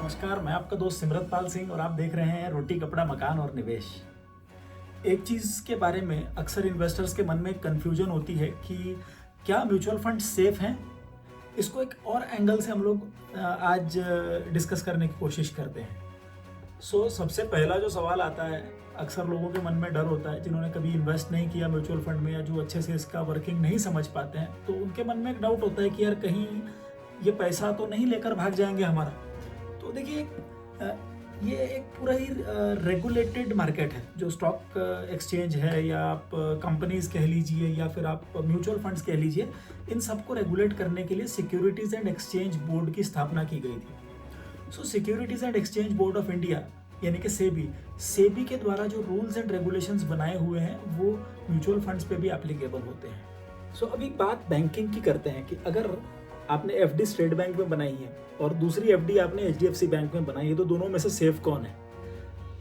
नमस्कार, मैं आपका दोस्त सिमरतपाल सिंह और आप देख रहे हैं रोटी कपड़ा मकान और निवेश। एक चीज़ के बारे में अक्सर इन्वेस्टर्स के मन में कन्फ्यूजन होती है कि क्या म्यूचुअल फंड सेफ हैं। इसको एक और एंगल से हम लोग आज डिस्कस करने की कोशिश करते हैं। सबसे पहला जो सवाल आता है, अक्सर लोगों के मन में डर होता है जिन्होंने कभी इन्वेस्ट नहीं किया म्यूचुअल फंड में या जो अच्छे से इसका वर्किंग नहीं समझ पाते हैं, तो उनके मन में एक डाउट होता है कि यार कहीं ये पैसा तो नहीं लेकर भाग जाएंगे हमारा। तो देखिए, ये एक पूरा ही रेगुलेटेड मार्केट है। जो स्टॉक एक्सचेंज है या आप कंपनीज कह लीजिए या फिर आप म्यूचुअल फंड्स कह लीजिए, इन सबको रेगुलेट करने के लिए सिक्योरिटीज़ एंड एक्सचेंज बोर्ड की स्थापना की गई थी। Securities and exchange board of India यानी कि सेबी के द्वारा जो रूल्स एंड रेगुलेशंस बनाए हुए हैं वो म्यूचुअल फंड्स पे भी एप्लीकेबल होते हैं। अभी बात बैंकिंग की करते हैं कि अगर आपने एफडी स्टेट बैंक में बनाई है और दूसरी एफडी आपने एचडीएफसी बैंक में बनाई है, तो दोनों में से सेफ कौन है?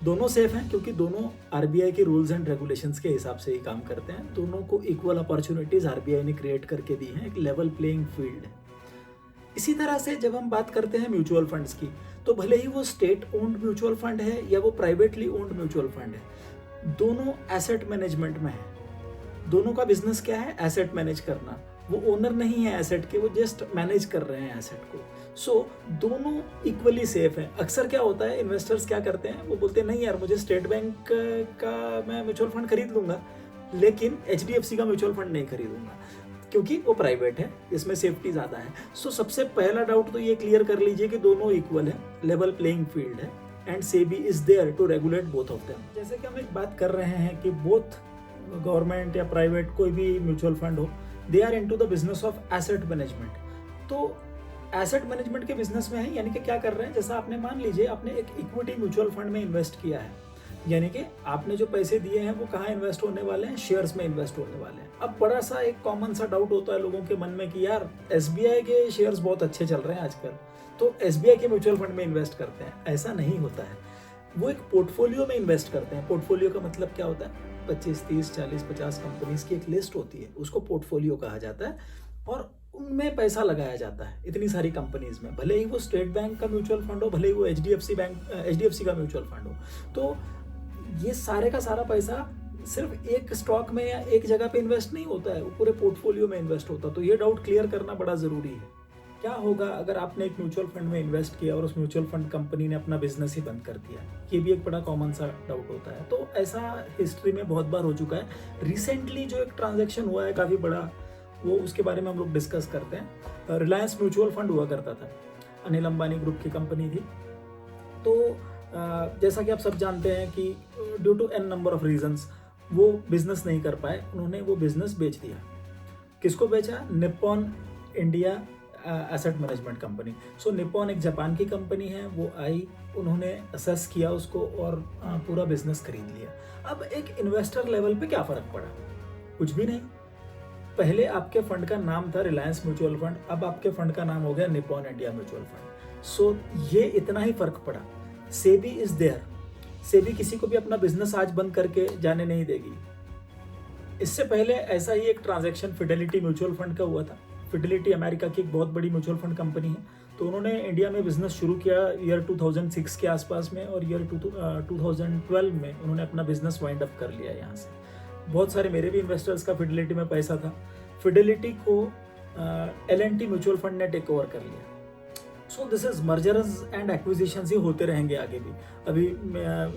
दोनों सेफ हैं, क्योंकि दोनों आरबीआई के रूल्स एंड रेगुलेशंस के हिसाब से ही काम करते हैं। दोनों को इक्वल अपॉर्चुनिटीज आरबीआई ने क्रिएट करके दी हैं, एक लेवल प्लेइंग फील्ड है। इसी तरह से जब हम बात करते हैं म्यूचुअल फंड्स की, तो भले ही वो स्टेट ओन्ड म्यूचुअल फंड है या वो प्राइवेटली ओन्ड म्यूचुअल फंड है, दोनों एसेट मैनेजमेंट में है। दोनों का बिजनेस क्या है? एसेट मैनेज करना। वो ओनर नहीं है एसेट के, वो जस्ट मैनेज कर रहे हैं एसेट को। दोनों इक्वली सेफ हैं। अक्सर क्या होता है, इन्वेस्टर्स क्या करते हैं, वो बोलते हैं नहीं यार, मुझे स्टेट बैंक का मैं म्यूचुअल फंड खरीद लूंगा, लेकिन एचडीएफसी का म्यूचुअल फंड नहीं खरीदूंगा क्योंकि वो प्राइवेट है, इसमें सेफ्टी ज़्यादा है। सबसे पहला डाउट तो ये क्लियर कर लीजिए कि दोनों इक्वल है, लेवल प्लेइंग फील्ड है, and SEBI is there to regulate both of them. जैसे कि हम एक बात कर रहे हैं कि बोथ गवर्नमेंट या प्राइवेट कोई भी म्यूचुअल फंड हो, they are into the business of asset management. तो एसेट मैनेजमेंट के बिजनेस में है, यानी कि क्या कर रहे हैं, जैसा आपने मान लीजिए आपने एक इक्विटी म्यूचुअल फंड में इन्वेस्ट किया है, यानी कि आपने जो पैसे दिए हैं वो कहाँ इन्वेस्ट होने वाले हैं? शेयर्स में इन्वेस्ट होने वाले हैं। अब बड़ा सा एक कॉमन सा डाउट होता है लोगों के मन में कि यार एसबीआई के शेयर्स बहुत अच्छे चल रहे हैं आजकल, तो एसबीआई के म्यूचुअल फंड में इन्वेस्ट करते हैं। ऐसा नहीं होता है, वो एक पोर्टफोलियो में इन्वेस्ट करते हैं। पोर्टफोलियो का मतलब क्या होता है? 25, 30, 40, 50 कंपनीज की एक लिस्ट होती है, उसको पोर्टफोलियो कहा जाता है, और उनमें पैसा लगाया जाता है इतनी सारी कंपनीज में। भले ही वो स्टेट बैंक का म्यूचुअल फंड हो, भले ही वो एचडीएफसी का म्यूचुअल फंड हो, तो ये सारे का सारा पैसा सिर्फ एक स्टॉक में या एक जगह पे इन्वेस्ट नहीं होता है, वो पूरे पोर्टफोलियो में इन्वेस्ट होता है। तो ये डाउट क्लियर करना बड़ा ज़रूरी है। क्या होगा अगर आपने एक म्यूचुअल फंड में इन्वेस्ट किया और उस म्यूचुअल फंड कंपनी ने अपना बिजनेस ही बंद कर दिया? ये भी एक बड़ा कॉमन सा डाउट होता है। तो ऐसा हिस्ट्री में बहुत बार हो चुका है। रिसेंटली जो एक ट्रांजैक्शन हुआ है काफ़ी बड़ा, वो उसके बारे में हम लोग डिस्कस करते हैं। रिलायंस म्यूचुअल फंड हुआ करता था, अनिल अंबानी ग्रुप की कंपनी थी। तो जैसा कि आप सब जानते हैं कि due to an number of reasons वो बिजनेस नहीं कर पाए, उन्होंने वो बिजनेस बेच दिया। किसको बेचा? Nippon India asset management company. Nippon एक जापान की कंपनी है, वो आई, उन्होंने असेस किया उसको और पूरा बिजनेस खरीद लिया। अब एक इन्वेस्टर लेवल पे क्या फ़र्क पड़ा? कुछ भी नहीं। पहले आपके फंड का नाम था रिलायंस म्यूचुअल फंड, अब आपके फंड का नाम हो गया निप्पॉन इंडिया म्यूचुअल फंड। ये इतना ही फर्क पड़ा। SEBI is there. सेबी किसी को भी अपना बिजनेस आज बंद करके जाने नहीं देगी। इससे पहले ऐसा ही एक ट्रांजैक्शन फिडेलिटी म्यूचुअल फंड का हुआ था। फिडेलिटी अमेरिका की एक बहुत बड़ी म्यूचुअल फंड कंपनी है, तो उन्होंने इंडिया में बिजनेस शुरू किया ईयर 2006 के आसपास में, और ईयर 2012 में उन्होंने अपना बिजनेस वाइंड अप कर लिया यहाँ से। बहुत सारे मेरे भी इन्वेस्टर्स का फिडेलिटी में पैसा था। फिडेलिटी को L&T म्यूचुअल फंड ने टेक ओवर कर लिया। This is mergers and acquisitions ही होते रहेंगे आगे भी। अभी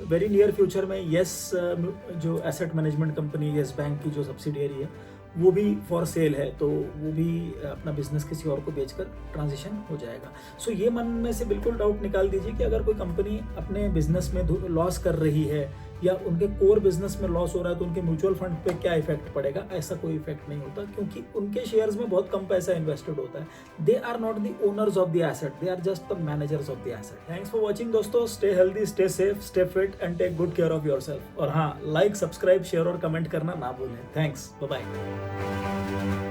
वेरी नियर फ्यूचर में येस जो asset management company, Yes bank की जो सब्सिडियरी है, वो भी फॉर सेल है, तो वो भी अपना बिजनेस किसी और को बेचकर ट्रांजिशन हो जाएगा। ये मन में से बिल्कुल डाउट निकाल दीजिए कि अगर कोई कंपनी अपने बिजनेस में लॉस कर रही है या उनके कोर बिजनेस में लॉस हो रहा है, तो उनके म्यूचुअल फंड पे क्या इफेक्ट पड़ेगा? ऐसा कोई इफेक्ट नहीं होता, क्योंकि उनके शेयर्स में बहुत कम पैसा इन्वेस्टेड होता है। They are not the owners of the asset, they are just the managers of the asset. Thanks for watching दोस्तों। Stay healthy, stay safe, stay fit and take good care of yourself. और हाँ, like, subscribe, share और comment करना ना भूलें। Thanks, bye bye.